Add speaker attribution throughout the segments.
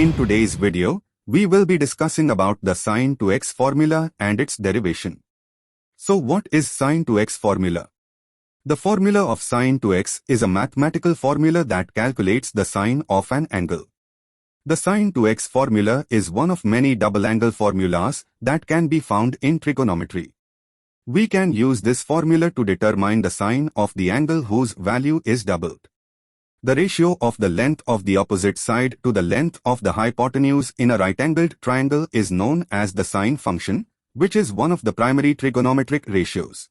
Speaker 1: In today's video, we will be discussing about the sine to x formula and its derivation. So what is sine to x formula? The formula of sine to x is a mathematical formula that calculates the sine of an angle. The sine to x formula is one of many double angle formulas that can be found in trigonometry. We can use this formula to determine the sine of the angle whose value is doubled. The ratio of the length of the opposite side to the length of the hypotenuse in a right-angled triangle is known as the sine function, which is one of the primary trigonometric ratios.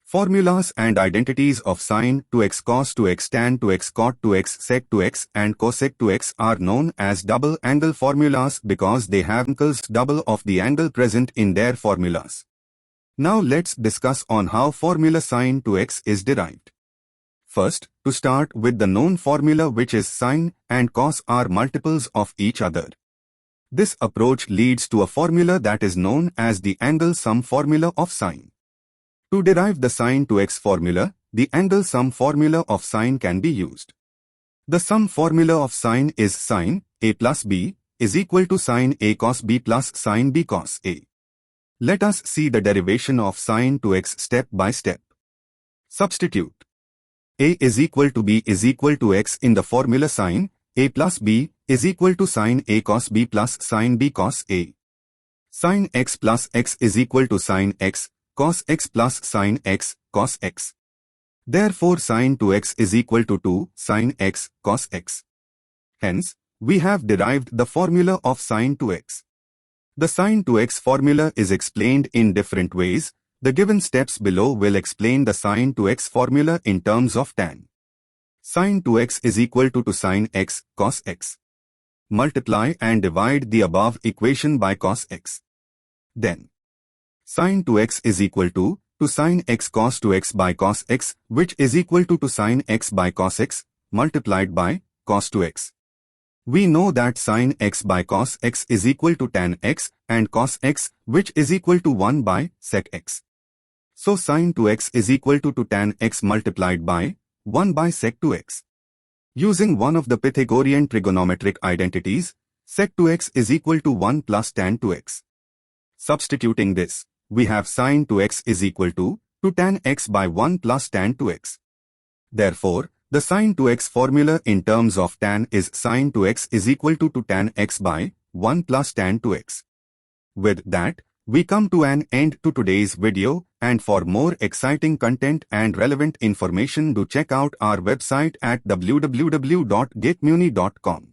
Speaker 1: Formulas and identities of sine to x, cos to x, tan to x, cot to x, sec to x, and cosec to x are known as double angle formulas because they have angles double of the angle present in their formulas. Now let's discuss on how formula sine to x is derived. First, to start with the known formula, which is sine and cos are multiples of each other. This approach leads to a formula that is known as the angle sum formula of sine. To derive the sine to x formula, the angle sum formula of sine can be used. The sum formula of sine is sine a plus b is equal to sine a cos b plus sine b cos a. Let us see the derivation of sine to x step by step. Substitute a is equal to b is equal to x in the formula sine a plus b is equal to sine a cos b plus sine b cos a. Sine x plus x is equal to sine x cos x plus sine x cos x. Therefore sine to x is equal to 2 sine x cos x. Hence, we have derived the formula of sine to x. The sine to x formula is explained in different ways. The given steps below will explain the sine to x formula in terms of tan. Sine to x is equal to sine x cos x. Multiply and divide the above equation by cos x. Then, sine to x is equal to sine x cos to x by cos x, which is equal to sine x by cos x multiplied by cos to x. We know that sine x by cos x is equal to tan x and cos x, which is equal to 1 by sec x. So sine to x is equal to tan x multiplied by 1 by sec to x. Using one of the Pythagorean trigonometric identities, sec to x is equal to 1 plus tan to x. Substituting this, we have sine to x is equal to tan x by 1 plus tan to x. Therefore, the sine to x formula in terms of tan is sine to x is equal to tan x by 1 plus tan to x. With that, we come to an end to today's video, and for more exciting content and relevant information, do check out our website at www.getmyuni.com.